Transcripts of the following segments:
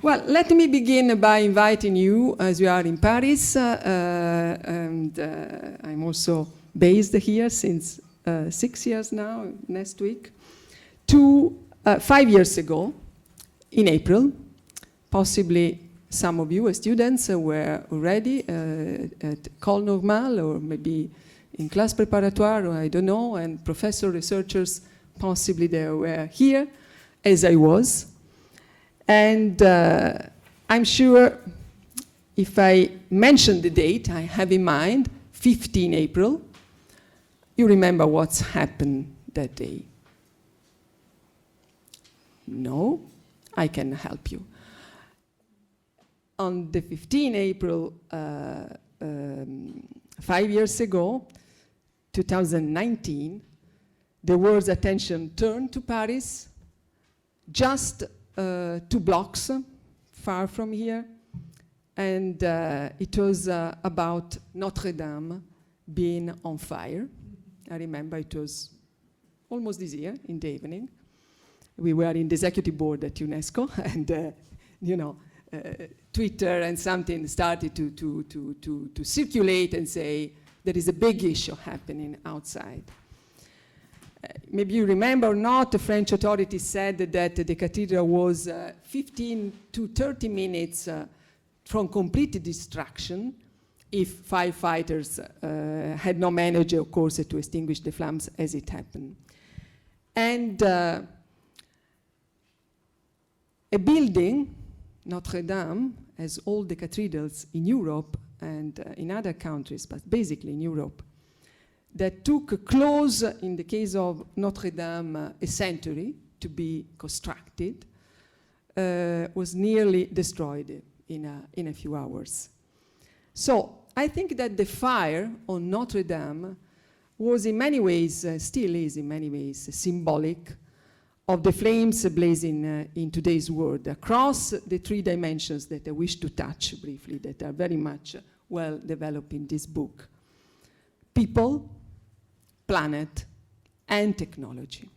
Well, let me begin by inviting you, as we are in Paris, and I'm also based here since 6 years now, next week, to 5 years ago, in April. Possibly some of you as students were already at École Normale, or maybe in class préparatoire, or I don't know, and professor researchers, possibly they were here, as I was. And I'm sure if I mention the date I have in mind, 15 April, you remember what's happened that day. No, I can help you. On the 15 April, 5 years ago, 2019, the world's attention turned to Paris, just 2 blocks far from here, and it was about Notre Dame being on fire. I remember it was almost this year in the evening. We were in the executive board at UNESCO, and you know, Twitter and something started to circulate and say there is a big issue happening outside. Maybe you remember or not, the French authorities said that the cathedral was 15 to 30 minutes from complete destruction if firefighters had not managed, of course, to extinguish the flames as it happened. And a building, Notre Dame, as all the cathedrals in Europe and in other countries, but basically in Europe, that took close, in the case of Notre Dame, a century to be constructed, was nearly destroyed in a few hours. So I think that the fire on Notre Dame was in many ways, still is in many ways, symbolic of the flames blazing in today's world across the 3 dimensions that I wish to touch briefly, that are very much well developed in this book. People, planet, and technology.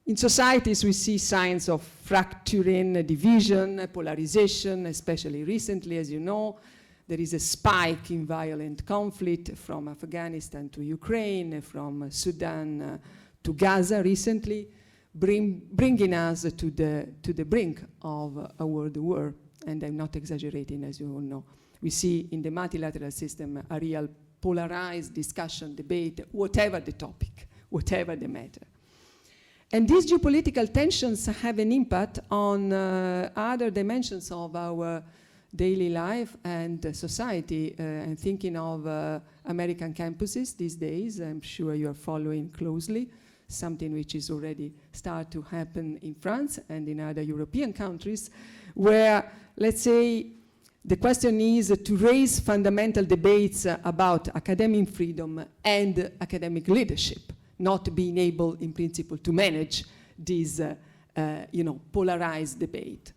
In societies, we see signs of fracturing, division, polarization, especially recently, as you know. There is a spike in violent conflict from Afghanistan to Ukraine, from Sudan to Gaza recently, bringing us to the brink of a world war. And I'm not exaggerating, as you all know. We see in the multilateral system a real polarized discussion, debate, whatever the topic, whatever the matter. And these geopolitical tensions have an impact on other dimensions of our daily life and society. I'm thinking of American campuses these days. I'm sure you are following closely, something which is already start to happen in France and in other European countries, where, let's say, the question is to raise fundamental debates about academic freedom and academic leadership, not being able, in principle, to manage this, polarized debate.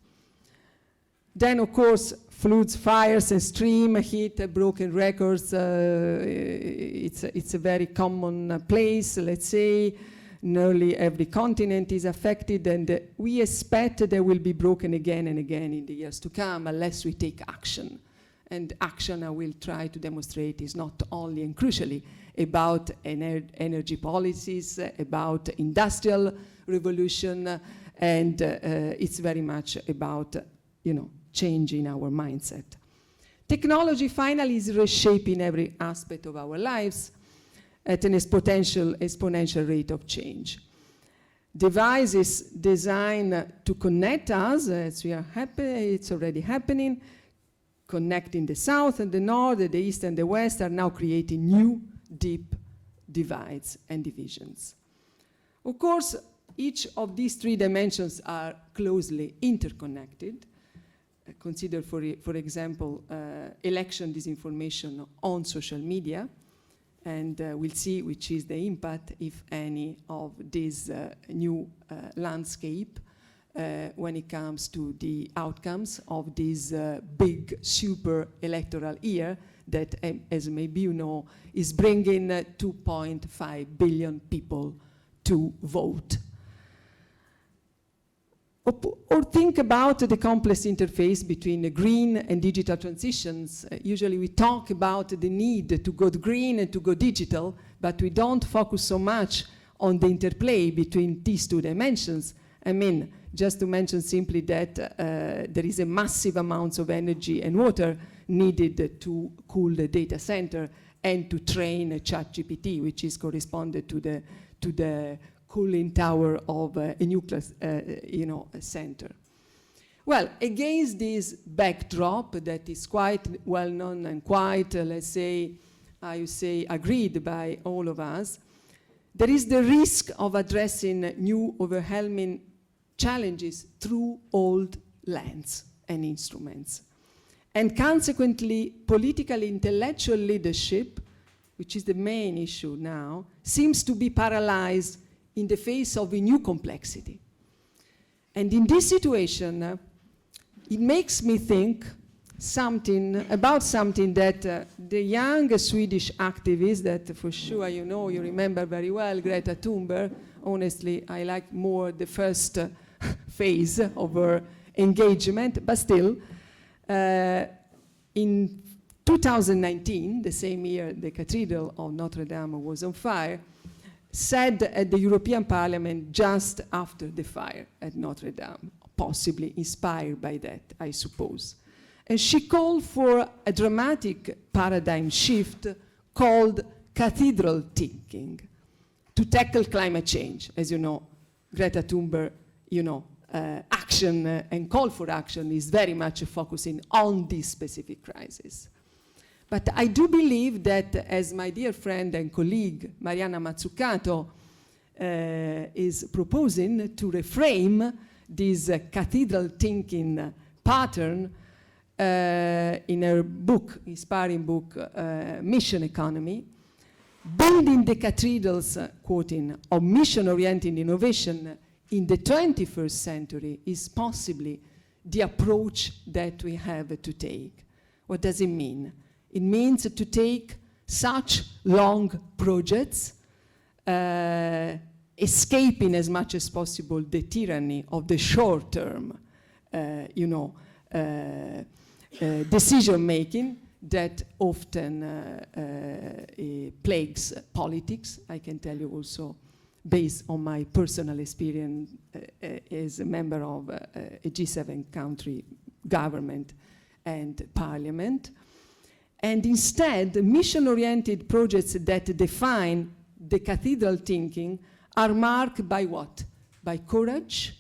Then, of course, floods, fires, extreme heat, broken records. It's a very common place, let's say. Nearly every continent is affected, and we expect they will be broken again and again in the years to come unless we take action. And action, I will try to demonstrate, is not only and crucially about energy policies, about industrial revolution, and it's very much about, changing our mindset. Technology finally is reshaping every aspect of our lives at an exponential rate of change. Devices designed to connect us, as we are happy, it's already happening, connecting the South and the North, the East and the West, are now creating new, deep divides and divisions. Of course, each of these 3 dimensions are closely interconnected. Consider, for example, election disinformation on social media, and we'll see which is the impact, if any, of this new landscape when it comes to the outcomes of this big super electoral year that, as maybe you know, is bringing 2.5 billion people to vote. Or think about the complex interface between the green and digital transitions. Usually we talk about the need to go green and to go digital, but we don't focus so much on the interplay between these two dimensions. I mean, just to mention simply that there is a massive amount of energy and water needed to cool the data center and to train a ChatGPT, which is corresponded to the cooling tower of a nuclear center. Well, against this backdrop that is quite well known and quite, let's say, I say agreed by all of us, there is the risk of addressing new overwhelming challenges through old lens and instruments. And consequently, political intellectual leadership, which is the main issue now, seems to be paralyzed in the face of a new complexity. And in this situation, it makes me think about something that the young Swedish activist that for sure you remember very well, Greta Thunberg. Honestly, I like more the first phase of her engagement, but still, in 2019, the same year the Cathedral of Notre Dame was on fire, said at the European Parliament just after the fire at Notre Dame, possibly inspired by that, I suppose. And she called for a dramatic paradigm shift called cathedral thinking to tackle climate change. As you know, Greta Thunberg, action and call for action is very much focusing on this specific crisis. But I do believe that, as my dear friend and colleague Mariana Mazzucato is proposing, to reframe this cathedral thinking pattern in her book, inspiring book, Mission Economy, building the cathedrals, quoting, of mission-oriented innovation in the 21st century is possibly the approach that we have to take. What does it mean? It means to take such long projects, escaping as much as possible the tyranny of the short-term, decision-making that often plagues politics. I can tell you also, based on my personal experience as a member of a G7 country government and parliament. And instead, mission-oriented projects that define the cathedral thinking are marked by what? By courage,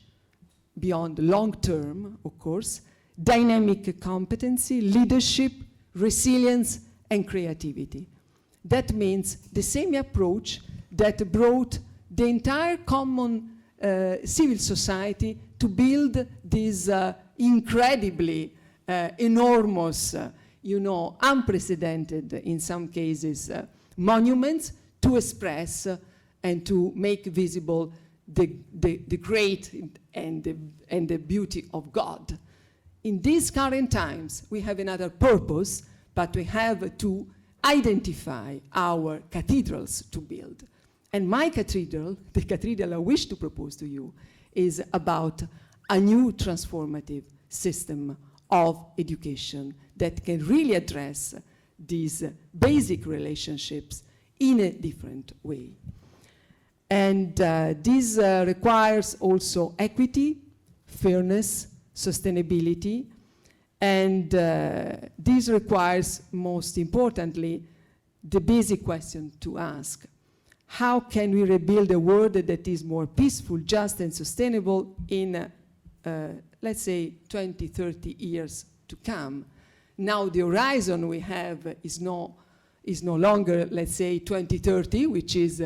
beyond long-term, of course, dynamic competency, leadership, resilience, and creativity. That means the same approach that brought the entire common civil society to build this incredibly enormous, unprecedented, in some cases, monuments to express and to make visible the great and the beauty of God. In these current times, we have another purpose, but we have to identify our cathedrals to build. And my cathedral, the cathedral I wish to propose to you, is about a new transformative system of education that can really address these basic relationships in a different way. And this requires also equity, fairness, sustainability, and this requires, most importantly, the basic question to ask: how can we rebuild a world that is more peaceful, just, and sustainable in, let's say, 20, 30 years to come? Now the horizon we have is no longer, let's say, 2030, which is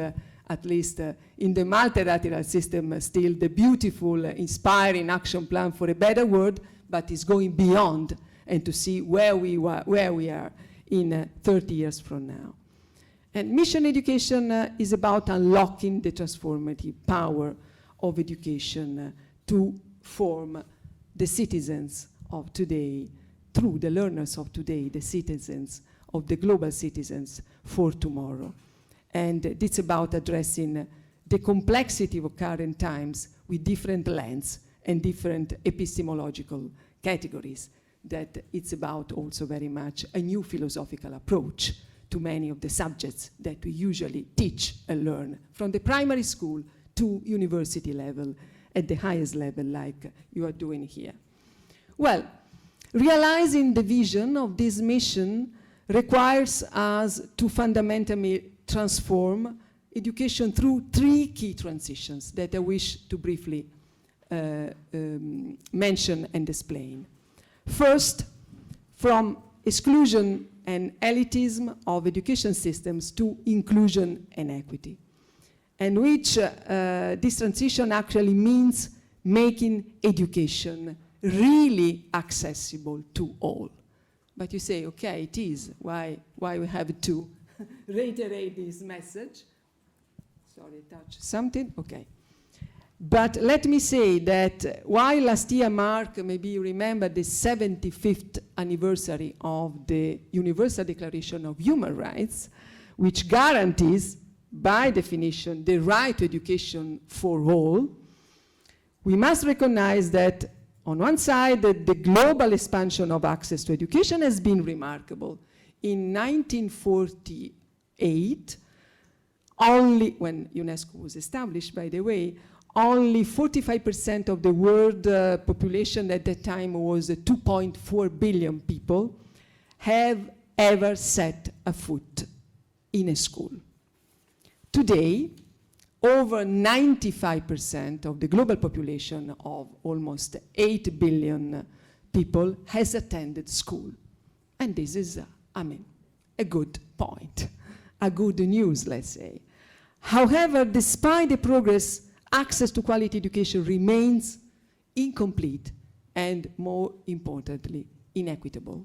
at least in the multilateral system still the beautiful, inspiring action plan for a better world, but is going beyond and to see where we are in 30 years from now. And mission education is about unlocking the transformative power of education to form the citizens of today, through the learners of today, the citizens of the global citizens for tomorrow. And it's about addressing the complexity of current times with different lens and different epistemological categories, that it's about also very much a new philosophical approach to many of the subjects that we usually teach and learn from the primary school to university level at the highest level, like you are doing here. Well, realizing the vision of this mission requires us to fundamentally transform education through three key transitions that I wish to briefly mention and explain. First, from exclusion and elitism of education systems to inclusion and equity, and which this transition actually means making education really accessible to all. But you say, okay, it is. Why we have to reiterate this message? Sorry, touch something? Okay. But let me say that while last year marked, maybe you remember, the 75th anniversary of the Universal Declaration of Human Rights, which guarantees, by definition, the right to education for all, we must recognize that on one side, the global expansion of access to education has been remarkable. In 1948, only, when UNESCO was established, by the way, only 45% of the world population at that time was 2.4 billion people have ever set a foot in a school. Today, over 95% of the global population of almost 8 billion people has attended school. And this is, a good point, a good news, let's say. However, despite the progress, access to quality education remains incomplete and, more importantly, inequitable.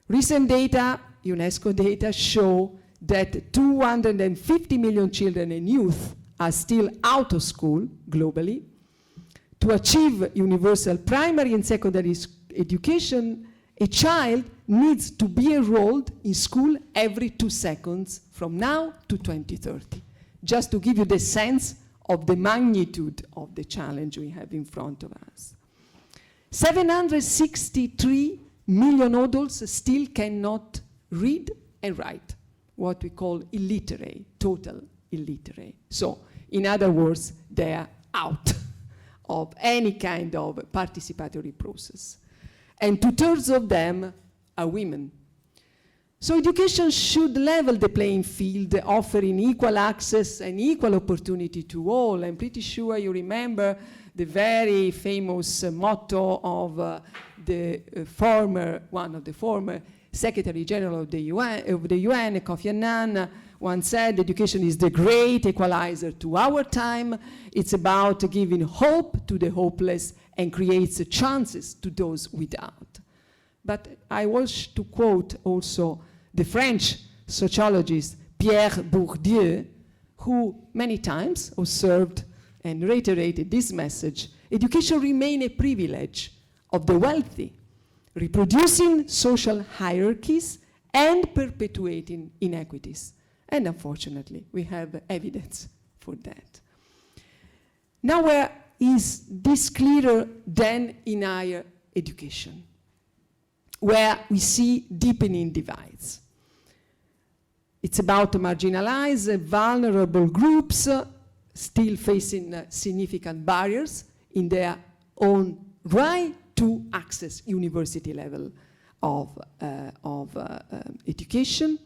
Recent data, UNESCO data, show that 250 million children and youth are still out of school globally. To achieve universal primary and secondary education, a child needs to be enrolled in school every 2 seconds from now to 2030, just to give you the sense of the magnitude of the challenge we have in front of us. 763 million adults still cannot read and write, what we call illiterate, total illiterate. So, in other words, they are out of any kind of participatory process. And 2/3 of them are women. So education should level the playing field, offering equal access and equal opportunity to all. I'm pretty sure you remember the very famous motto of one of the former Secretary General of the UN, Kofi Annan, once said, education is the great equalizer to our time. It's about giving hope to the hopeless and creates chances to those without. But I wish to quote also the French sociologist Pierre Bourdieu, who many times observed and reiterated this message: education remains a privilege of the wealthy, reproducing social hierarchies and perpetuating inequities. And unfortunately, we have evidence for that. Now, where is this clearer than in higher education, where we see deepening divides? It's about marginalized, vulnerable groups still facing significant barriers in their own right to access university level of education.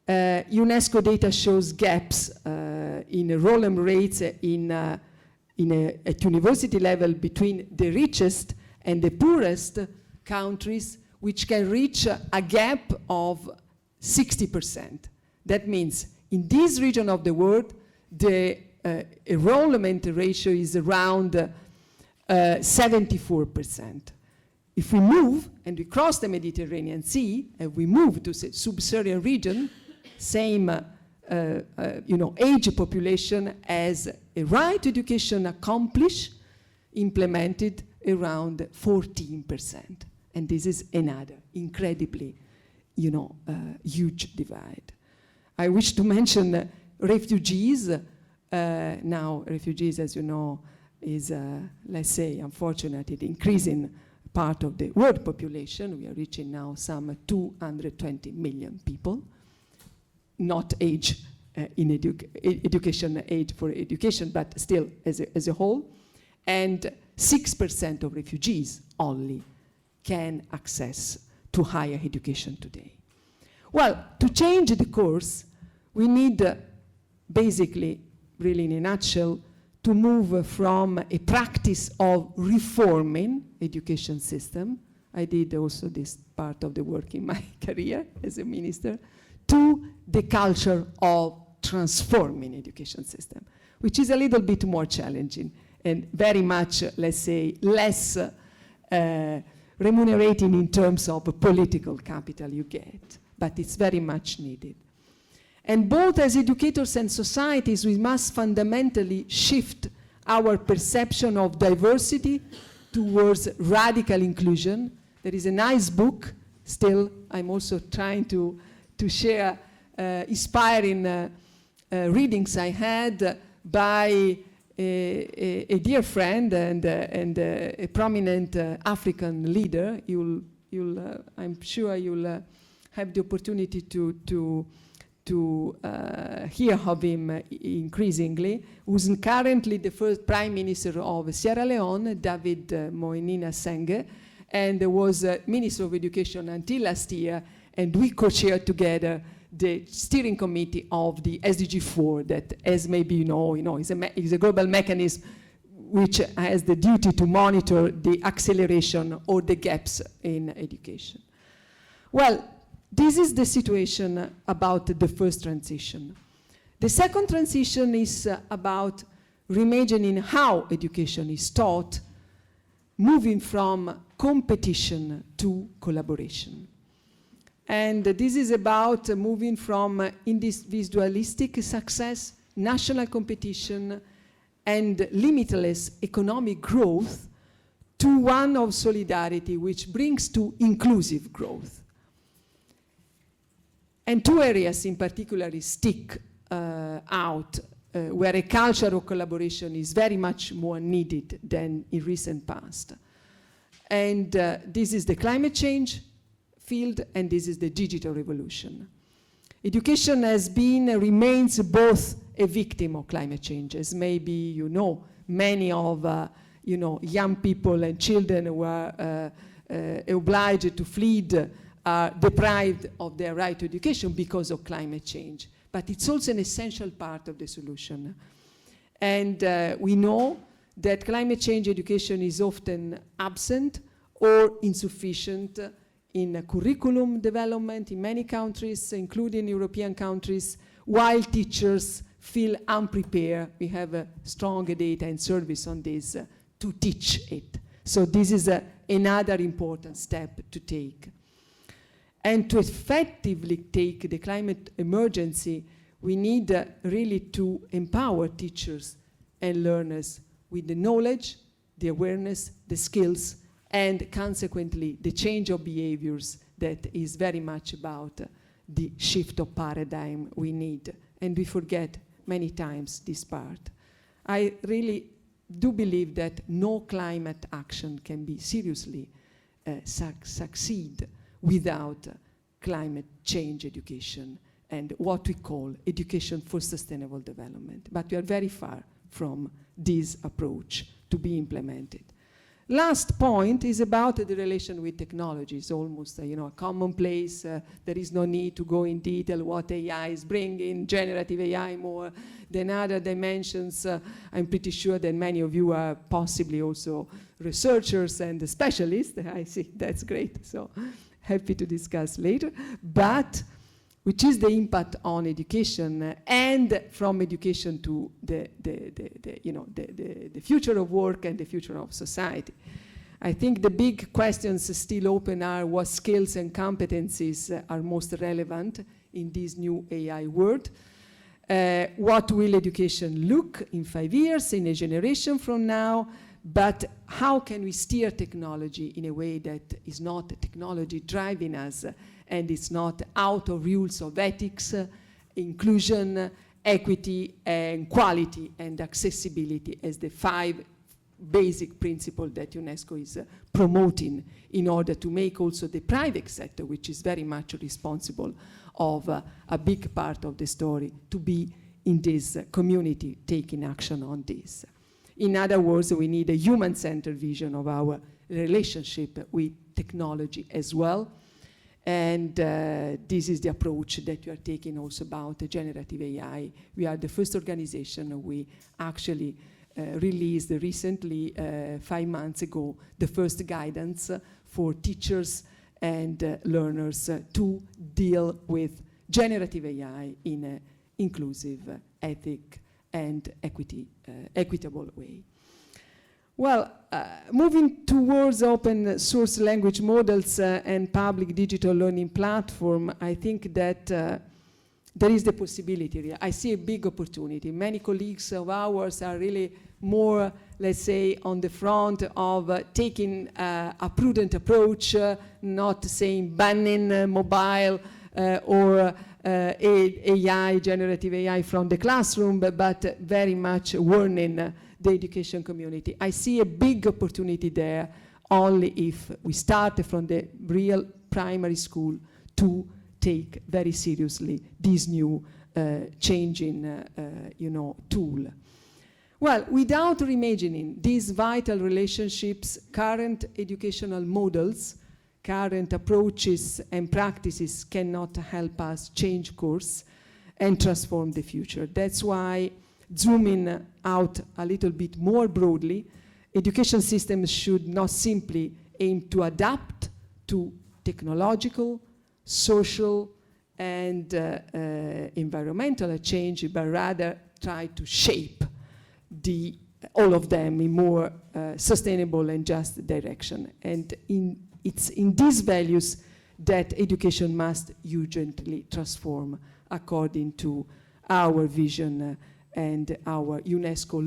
UNESCO data shows gaps in enrollment rates at university level between the richest and the poorest countries, which can reach a gap of 60%. That means in this region of the world, the enrollment ratio is around 74%. If we move and we cross the Mediterranean Sea and we move to the sub-Saharan region, same age population as a right to education accomplished, implemented around 14%. And this is another incredibly, huge divide. I wish to mention refugees. Now, refugees, as you know, is, let's say, unfortunately, the increasing part of the world population. We are reaching now some 220 million people, not age in education age for education, but still as a whole. And 6% of refugees only can access to higher education today. Well, to change the course, we need basically, really in a nutshell, to move from a practice of reforming education system. I did also this part of the work in my career as a minister, to the culture of transforming education system, which is a little bit more challenging and very much, let's say, less remunerating in terms of political capital you get, but it's very much needed. And both as educators and societies, we must fundamentally shift our perception of diversity towards radical inclusion. There is a nice book, still, I'm also trying to share inspiring readings I had by a dear friend and a prominent African leader. I'm sure you'll have the opportunity to hear of him increasingly, who's currently the first Prime Minister of Sierra Leone, David Moinina Senge, and was Minister of Education until last year, and we co-chaired together the steering committee of the SDG 4 that, as maybe you know, is a global mechanism which has the duty to monitor the acceleration or the gaps in education. Well, this is the situation about the first transition. The second transition is about reimagining how education is taught, moving from competition to collaboration. And this is about moving from individualistic success, national competition, and limitless economic growth to one of solidarity, which brings to inclusive growth. And two areas in particular stick out, where a culture of collaboration is very much more needed than in recent past. And this is the climate change field, and this is the digital revolution. Education has been, remains both a victim of climate change, as maybe you know, many of young people and children who are obliged to flee are deprived of their right to education because of climate change. But it's also an essential part of the solution. And we know that climate change education is often absent or insufficient in curriculum development in many countries, including European countries, while teachers feel unprepared. We have strong data and service on this to teach it. So this is another important step to take. And to effectively take the climate emergency, we need really to empower teachers and learners with the knowledge, the awareness, the skills, and consequently the change of behaviors that is very much about the shift of paradigm we need. And we forget many times this part. I really do believe that no climate action can be seriously succeed without climate change education and what we call education for sustainable development. But we are very far from this approach to be implemented. Last point is about the relation with technology. It's almost a commonplace. There is no need to go in detail what AI is bringing, generative AI more than other dimensions. I'm pretty sure that many of you are possibly also researchers and specialists. I see, that's great. So happy to discuss later. But which is the impact on education and from education to the future of work and the future of society. I think the big questions still open are what skills and competencies are most relevant in this new AI world. What will education look in 5 years, in a generation from now? But how can we steer technology in a way that is not technology driving us and it's not out of rules of ethics, inclusion, equity, and quality and accessibility as the 5 basic principle that UNESCO is promoting in order to make also the private sector, which is very much responsible of a big part of the story, to be in this community taking action on this. In other words, we need a human-centered vision of our relationship with technology as well. And this is the approach that we are taking also about generative AI. We are the first organization. We actually released recently, 5 months ago, the first guidance for teachers and learners to deal with generative AI in an inclusive, ethic, and equitable way. Well, moving towards open source language models and public digital learning platform, I think that there is the possibility. I see a big opportunity. Many colleagues of ours are really more, let's say, on the front of taking a prudent approach, not saying banning mobile or AI, generative AI from the classroom, but very much warning the education community. I see a big opportunity there only if we start from the real primary school to take very seriously this new changing tool. Well, without reimagining these vital relationships, current educational models, current approaches and practices cannot help us change course and transform the future. That's why, zooming out a little bit more broadly, education systems should not simply aim to adapt to technological, social, and environmental change, but rather try to shape all of them in more sustainable and just direction. And it's in these values that education must urgently transform according to our vision and our UNESCO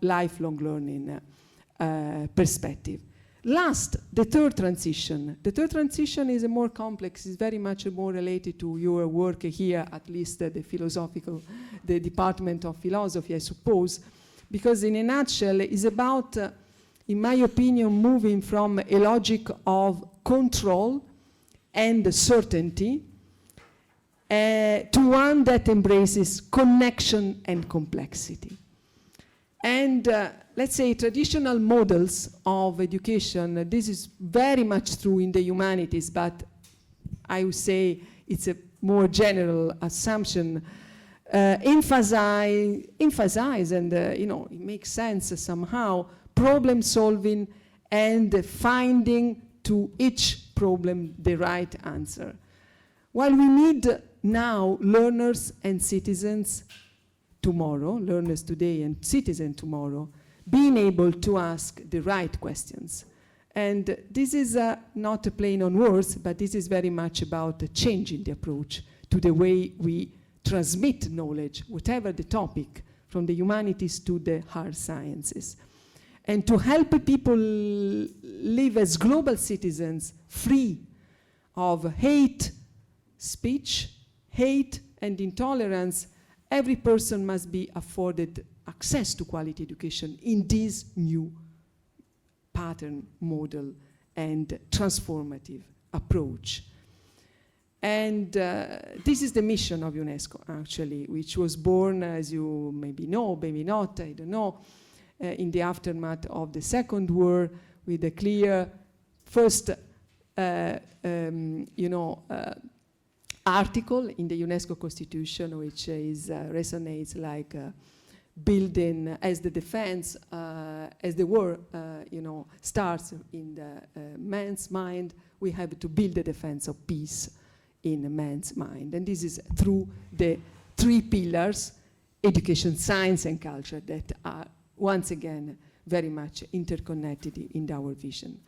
lifelong learning perspective. Last, the third transition. The third transition is a more complex, is very much more related to your work here, at least the Department of Philosophy, I suppose, because in a nutshell, it's about, in my opinion, moving from a logic of control and certainty to one that embraces connection and complexity. And let's say traditional models of education, this is very much true in the humanities, but I would say it's a more general assumption, emphasize and it makes sense somehow, problem solving and finding to each problem the right answer. While we need now learners and citizens tomorrow, learners today and citizens tomorrow, being able to ask the right questions. And this is not a play on words, but this is very much about changing the approach to the way we transmit knowledge, whatever the topic, from the humanities to the hard sciences. And to help people live as global citizens free of hate speech, hate and intolerance, every person must be afforded access to quality education in this new pattern, model, and transformative approach. And this is the mission of UNESCO, actually, which was born, as you maybe know, maybe not, I don't know, in the aftermath of the Second War, with a clear first, article in the UNESCO Constitution, which resonates like building as the defense, as the war, starts in the man's mind, we have to build the defense of peace in a man's mind. And this is through the 3 pillars, education, science, and culture, that are, once again, very much interconnected in our vision.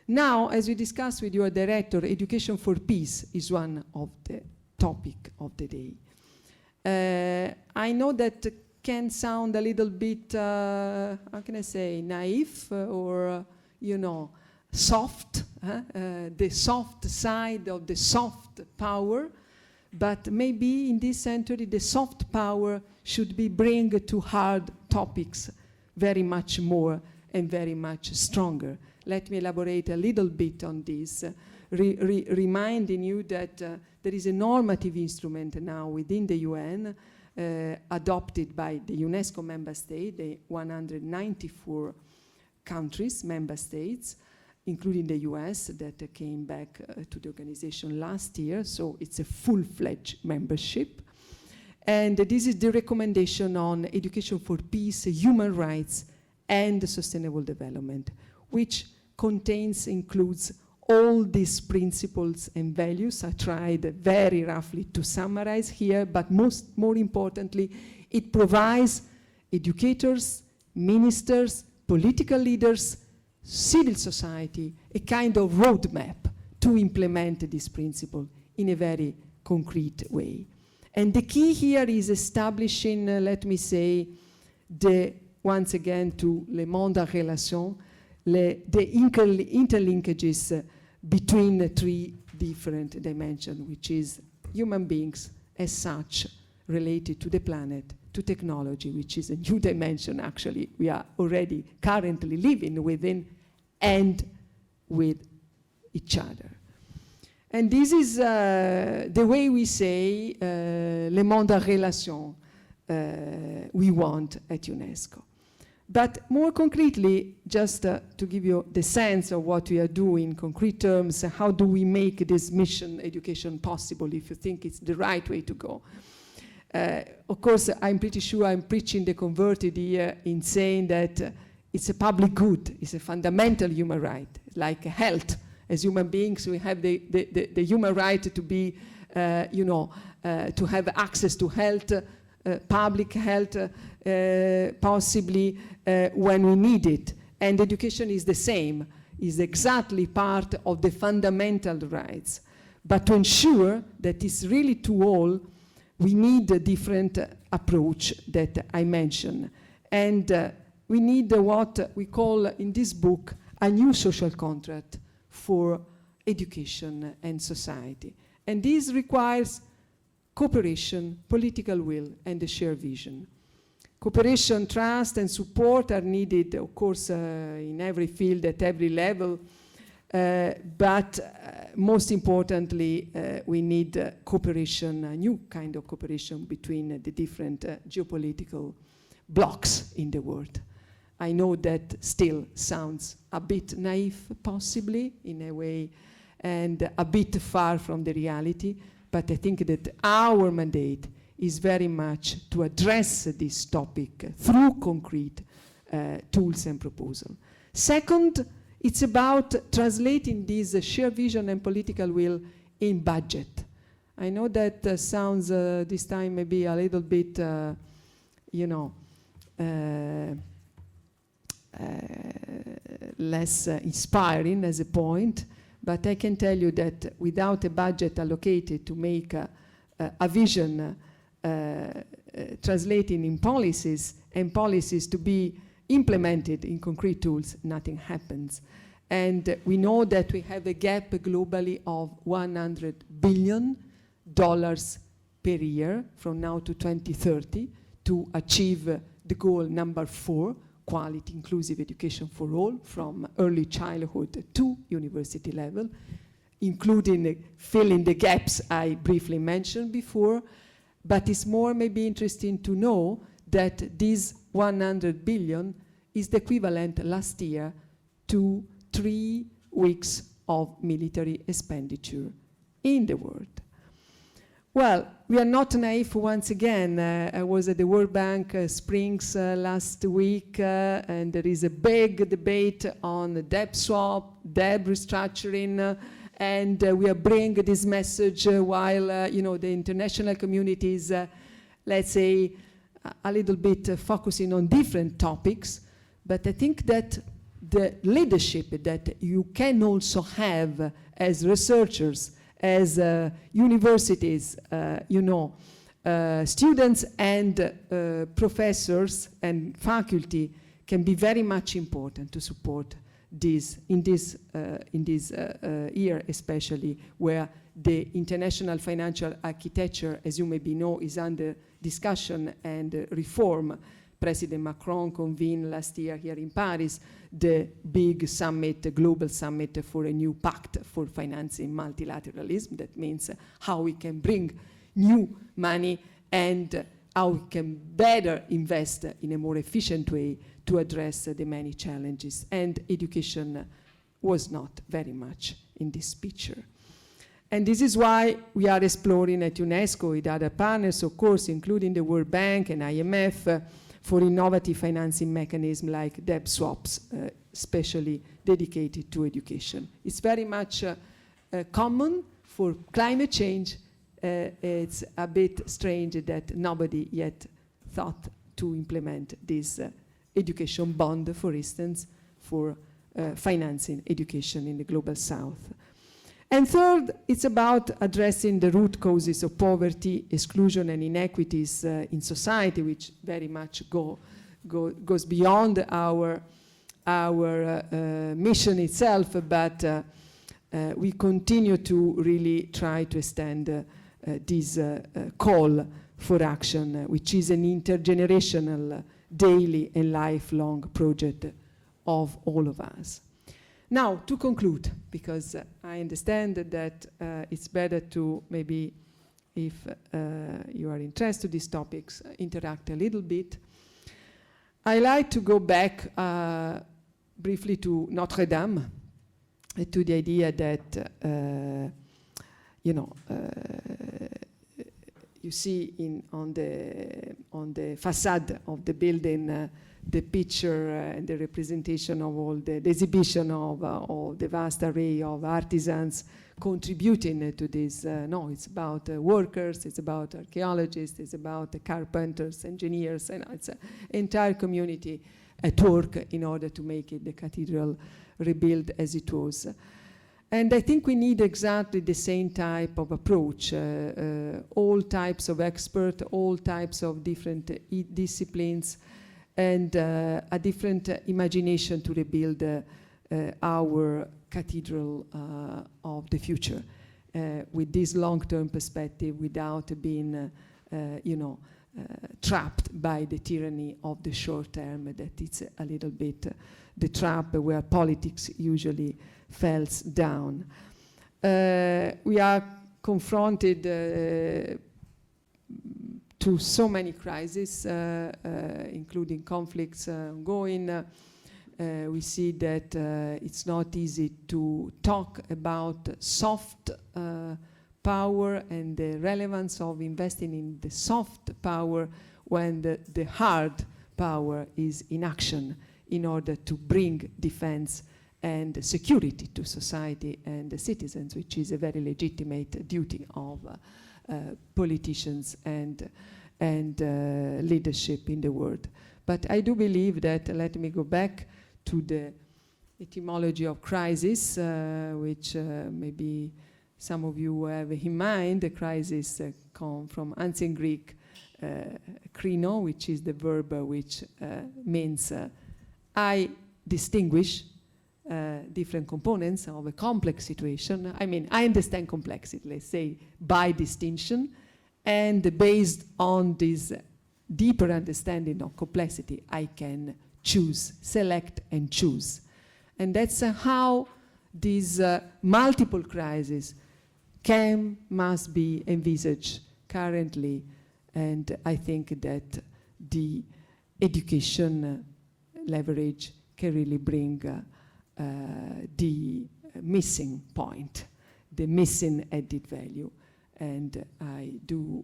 Now, as we discussed with your director, education for peace is one of the topic of the day. I know that can sound a little bit, how can I say, naive or, soft, the soft side of the soft power, but maybe in this century the soft power should be bring to hard topics very much more and very much stronger. Let me elaborate a little bit on this, reminding you that there is a normative instrument now within the UN adopted by the UNESCO member state, the 194 countries, member states, including the US that came back to the organization last year, so it's a full-fledged membership. And this is the recommendation on education for peace, human rights, and sustainable development, which includes all these principles and values. I tried very roughly to summarize here, but more importantly, it provides educators, ministers, political leaders, civil society, a kind of roadmap to implement this principle in a very concrete way. And the key here is establishing, let me say, once again to le monde en relation, the interlinkages between the three different dimensions, which is human beings as such related to the planet, to technology, which is a new dimension actually we are already currently living within, and with each other. And this is the way we say le monde en relation we want at UNESCO. But more concretely, just to give you the sense of what we are doing in concrete terms, how do we make this mission education possible if you think it's the right way to go? Of course, I'm pretty sure I'm preaching the converted here in saying that it's a public good, it's a fundamental human right, like health. As human beings, we have the human right to be, to have access to health, public health, possibly when we need it. And education is the same, is exactly part of the fundamental rights. But to ensure that it's really to all, we need a different approach that I mentioned. And we need what we call in this book a new social contract for education and society. And this requires cooperation, political will, and a shared vision. Cooperation, trust, and support are needed, of course, in every field, at every level, but most importantly, we need cooperation, a new kind of cooperation between the different geopolitical blocks in the world. I know that still sounds a bit naive, possibly, in a way, and a bit far from the reality, but I think that our mandate is very much to address this topic through concrete tools and proposals. Second, it's about translating this shared vision and political will in budget. I know that sounds this time maybe a little bit, less inspiring as a point, but I can tell you that without a budget allocated to make a vision translating in policies and policies to be implemented in concrete tools, nothing happens. And we know that we have a gap globally of $100 billion per year from now to 2030 to achieve the goal number 4, quality inclusive education for all, from early childhood to university level, including filling the gaps I briefly mentioned before. But it's more maybe interesting to know that this 100 billion is the equivalent last year to 3 weeks of military expenditure in the world. Well, we are not naive once again. I was at the World Bank Springs last week, and there is a big debate on the debt swap, debt restructuring, and we are bringing this message while the international community is, let's say, a little bit focusing on different topics. But I think that the leadership that you can also have as researchers, as universities, students and professors and faculty can be very much important to support this in this year, especially where the international financial architecture, as you maybe know, is under discussion and reform, President Macron convened last year here in Paris the big summit, the global summit for a new pact for financing multilateralism. That means how we can bring new money and how we can better invest in a more efficient way to address the many challenges. And education was not very much in this picture. And this is why we are exploring at UNESCO with other partners, of course, including the World Bank and IMF, for innovative financing mechanisms like debt swaps, especially dedicated to education. It's very much common for climate change. It's a bit strange that nobody yet thought to implement this education bond, for instance, for financing education in the global south. And third, it's about addressing the root causes of poverty, exclusion, and inequities in society, which very much goes beyond our mission itself, but we continue to really try to extend this call for action, which is an intergenerational, daily, and lifelong project of all of us. Now, to conclude, because I understand that it's better to maybe, if you are interested in these topics, interact a little bit. I like to go back briefly to Notre Dame, to the idea that, you see on the facade of the building the picture and the representation of all the exhibition of the vast array of artisans contributing to this. No, it's about workers, it's about archaeologists, it's about carpenters, engineers, and it's an entire community at work in order to make it the cathedral rebuilt as it was. And I think we need exactly the same type of approach, all types of experts, all types of different disciplines, and a different imagination to rebuild our cathedral of the future with this long-term perspective, without being, trapped by the tyranny of the short term. That it's a little bit the trap where politics usually falls down. We are confronted to so many crises, including conflicts ongoing. We see that it's not easy to talk about soft power and the relevance of investing in the soft power when the hard power is in action in order to bring defense and security to society and the citizens, which is a very legitimate duty of politicians and leadership in the world. But I do believe that, let me go back to the etymology of crisis, which maybe some of you have in mind. The crisis come from ancient Greek krino, which is the verb which means I distinguish different components of a complex situation. I mean, I understand complexity, let's say, by distinction, and based on this deeper understanding of complexity, I can choose, select and choose. And that's how these multiple crises must be envisaged currently. And I think that the education leverage can really bring the missing point, the missing added value. And I do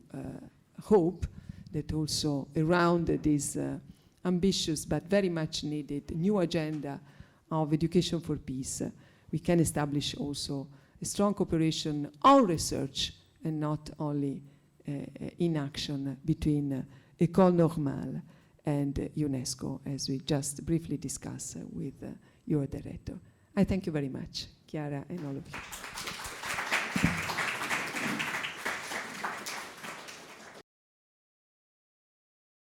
hope that also around this ambitious but very much needed new agenda of education for peace, we can establish also a strong cooperation on research and not only in action between École Normale and UNESCO, as we just briefly discussed with your director. I thank you very much, Chiara, and all of you.